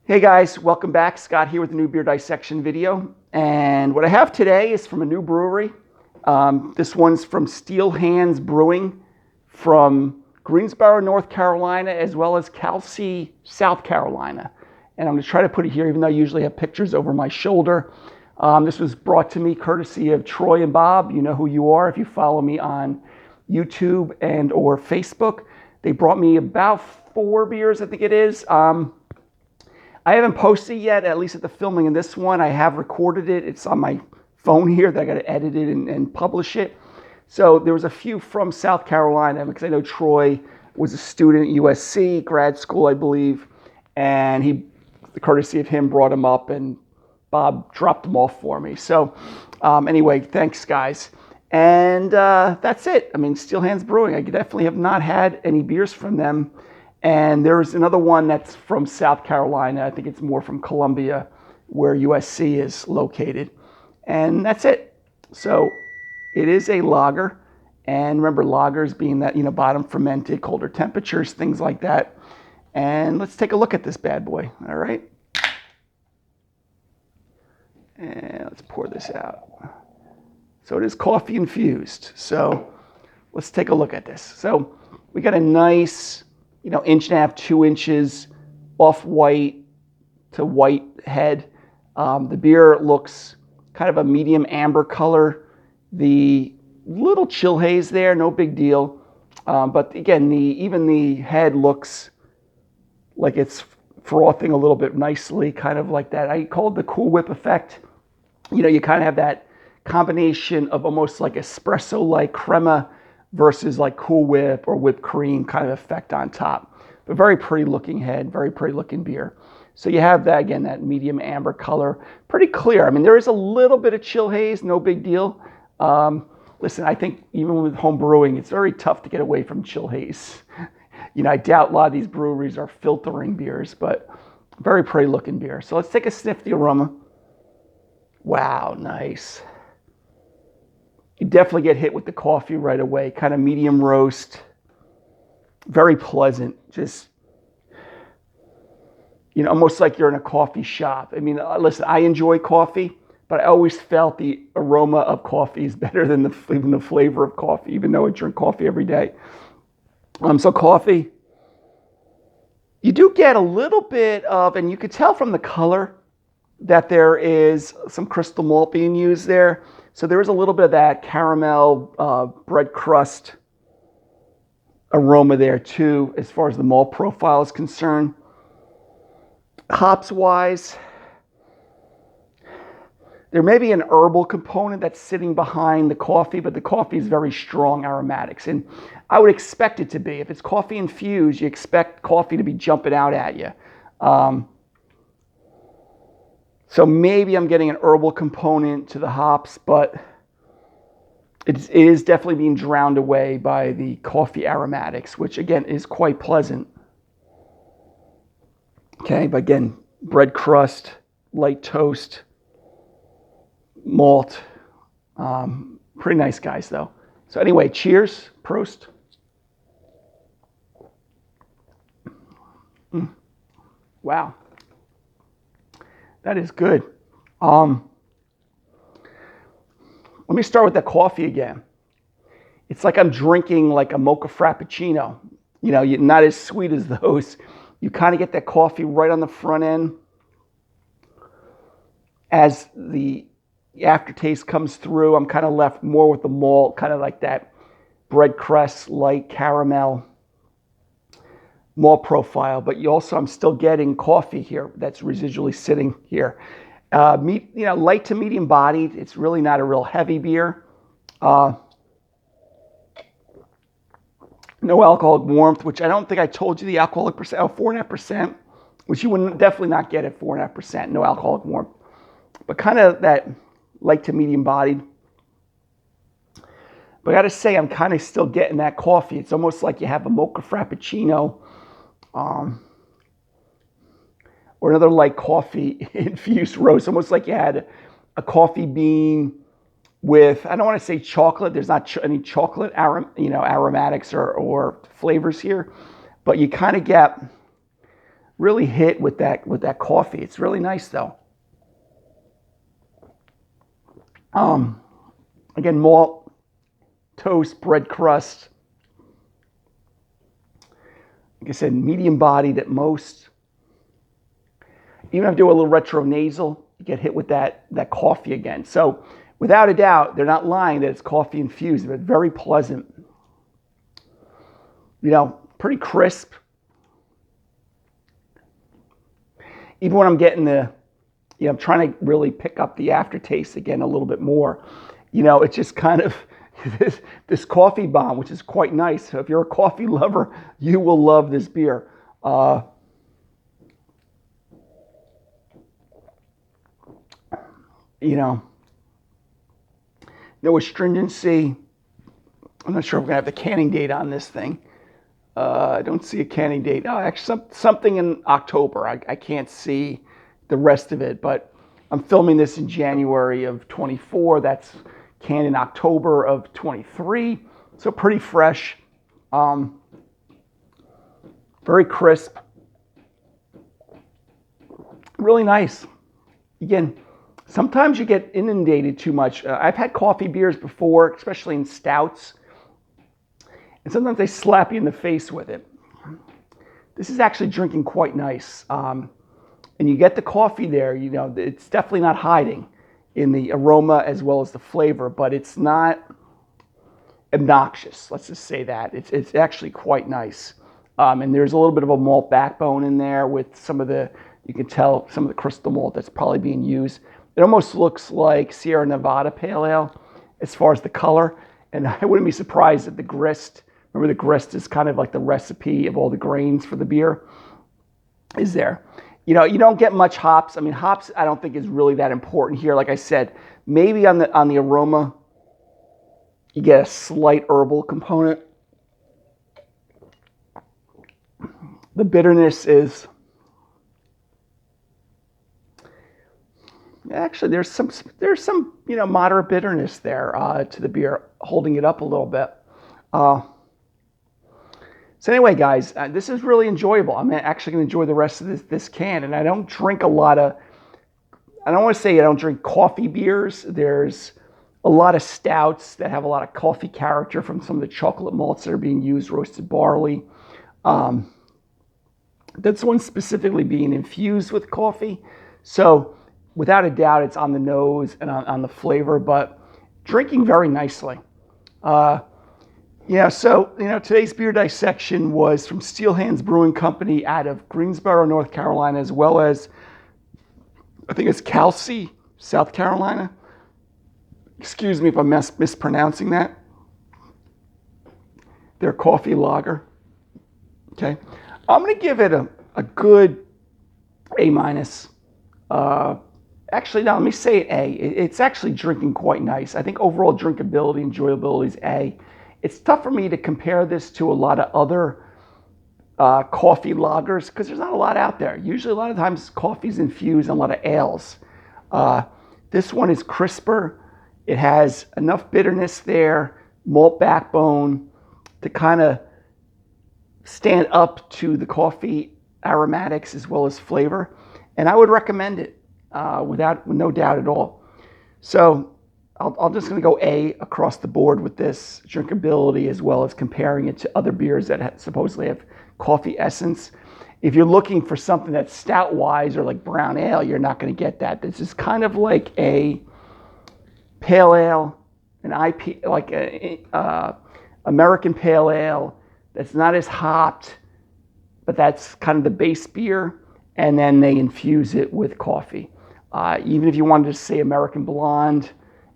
Hey guys, welcome back. Scott here with a new beer dissection video. And what I have today is from a new brewery. This one's from Steel Hands Brewing from Greensboro, North Carolina, as well as Kelsey, South Carolina. And I'm going to try to put it here, even though I usually have pictures over my shoulder. This was brought to me courtesy of Troy and Bob. You know who you are if you follow me on YouTube and or Facebook. They brought me about 4 beers, I think it is. I haven't posted yet, at least at the filming of this one. I have recorded it. It's on my phone here that I got to edit it and publish it. So there was a few from South Carolina because I know Troy was a student at USC, grad school, I believe. And the courtesy of him, brought him up and Bob dropped them off for me. So anyway, thanks guys. And that's it. I mean, Steel Hands Brewing. I definitely have not had any beers from them. And there's another one that's from South Carolina. I think it's more from Columbia, where USC is located. And that's it. So it is a lager. And remember, lagers being that, bottom fermented, colder temperatures, things like that. And let's take a look at this bad boy. All right. And let's pour this out. So it is coffee infused. So let's take a look at this. So we got a nice, 1.5 to 2 inches off-white to white head. The beer looks kind of a medium amber color. The little chill haze there, no big deal. But again, even the head looks like it's frothing a little bit nicely, kind of like that. I call it the Cool Whip effect. You kind of have that combination of almost like espresso-like crema versus like Cool Whip or whipped cream kind of effect on top. But very pretty looking head, very pretty looking beer. So you have that, again, that medium amber color. Pretty clear. I mean, there is a little bit of chill haze, no big deal. Listen, I think even with home brewing, it's very tough to get away from chill haze. I doubt a lot of these breweries are filtering beers, but very pretty looking beer. So let's take a sniff of the aroma. Wow, nice. You definitely get hit with the coffee right away, kind of medium roast, very pleasant, just, almost like you're in a coffee shop. I mean, listen, I enjoy coffee, but I always felt the aroma of coffee is better than even the flavor of coffee, even though I drink coffee every day. So coffee, you do get a little bit of, and you could tell from the color that there is some crystal malt being used there. So there is a little bit of that caramel bread crust aroma there too, as far as the malt profile is concerned. Hops wise, there may be an herbal component that's sitting behind the coffee, but the coffee is very strong aromatics. And I would expect it to be. If it's coffee infused, you expect coffee to be jumping out at you. So maybe I'm getting an herbal component to the hops, but it is definitely being drowned away by the coffee aromatics, which again is quite pleasant. Okay, but again, bread crust, light toast, malt. Pretty nice guys though. So anyway, cheers, Prost. Wow. That is good. Let me start with the coffee again. It's like I'm drinking like a mocha frappuccino. Not as sweet as those. You kind of get that coffee right on the front end. As the aftertaste comes through, I'm kind of left more with the malt, kind of like that bread crust, light caramel malt profile, but I'm still getting coffee here that's residually sitting here. Light to medium bodied. It's really not a real heavy beer. No alcoholic warmth, which I don't think I told you the alcoholic percent. 4.5%, which you would definitely not get at 4.5%. No alcoholic warmth, but kind of that light to medium bodied. But I got to say, I'm kind of still getting that coffee. It's almost like you have a mocha frappuccino. Or another light coffee infused roast, almost like you had a coffee bean with, I don't want to say chocolate. There's not any chocolate aromatics or flavors here, but you kind of get really hit with that coffee. It's really nice though. Again, malt, toast, bread crust. Like I said, medium bodied at most. Even if I do a little retro nasal, you get hit with that coffee again. So without a doubt, they're not lying that it's coffee infused, but very pleasant. You know, pretty crisp. Even when I'm getting I'm trying to really pick up the aftertaste again a little bit more. You know, it's just kind of this coffee bomb, which is quite nice. So if you're a coffee lover, you will love this beer. You know, no astringency. I'm not sure if we're going to have the canning date on this thing. I don't see a canning date. Oh, actually, something in October. I can't see the rest of it, but I'm filming this in January of 24. That's canned in October of 23. So pretty fresh. Very crisp. Really nice. Again, sometimes you get inundated too much. I've had coffee beers before, especially in stouts, and sometimes they slap you in the face with it. This is actually drinking quite nice. And you get the coffee there, you know, it's definitely not hiding in the aroma as well as the flavor, but it's not obnoxious. Let's just say that. It's actually quite nice. And there's a little bit of a malt backbone in there with some of the, you can tell some of the crystal malt that's probably being used. It almost looks like Sierra Nevada Pale Ale as far as the color. And I wouldn't be surprised if the grist, remember the grist is kind of like the recipe of all the grains for the beer, is there. You know, you don't get much hops. I mean, hops I don't think is really that important here. Like I said, maybe on the aroma, you get a slight herbal component. The bitterness is actually there's some you know, moderate bitterness there to the beer, holding it up a little bit. So anyway, guys, this is really enjoyable. I'm actually going to enjoy the rest of this can. And I don't drink a lot of, I don't want to say I don't drink coffee beers. There's a lot of stouts that have a lot of coffee character from some of the chocolate malts that are being used, roasted barley. This one's specifically being infused with coffee. So without a doubt, it's on the nose and on the flavor, but drinking very nicely. Yeah, so, you know, today's beer dissection was from Steel Hands Brewing Company out of Greensboro, North Carolina, as well as, I think it's Kelsey, South Carolina. Excuse me if I'm mispronouncing that. Their coffee lager. Okay. I'm going to give it a good A-. Actually, no, let me say it A. It's actually drinking quite nice. I think overall drinkability, enjoyability is A. It's tough for me to compare this to a lot of other coffee lagers because there's not a lot out there. Usually a lot of times coffee's infused in a lot of ales. This one is crisper. It has enough bitterness there, malt backbone to kind of stand up to the coffee aromatics as well as flavor. And I would recommend it with no doubt at all. So I'm just going to go A across the board with this drinkability as well as comparing it to other beers that supposedly have coffee essence. If you're looking for something that's stout-wise or like brown ale, you're not going to get that. This is kind of like a pale ale, an IP, like a American pale ale that's not as hopped, but that's kind of the base beer, and then they infuse it with coffee. Even if you wanted to say American blonde,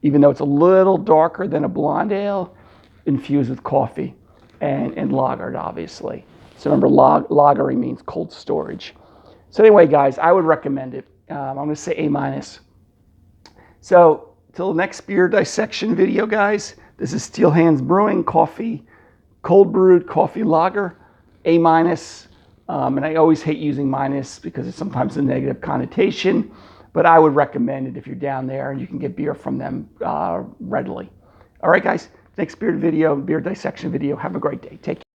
even though it's a little darker than a blonde ale, infused with coffee and lagered, obviously. So remember, lagering means cold storage. So anyway, guys, I would recommend it. I'm going to say A-. So till the next beer dissection video, guys, this is Steel Hands Brewing coffee, cold brewed coffee lager, A-. And I always hate using minus because it's sometimes a negative connotation. But I would recommend it if you're down there and you can get beer from them readily. All right, guys, next beer dissection video. Have a great day. Take care.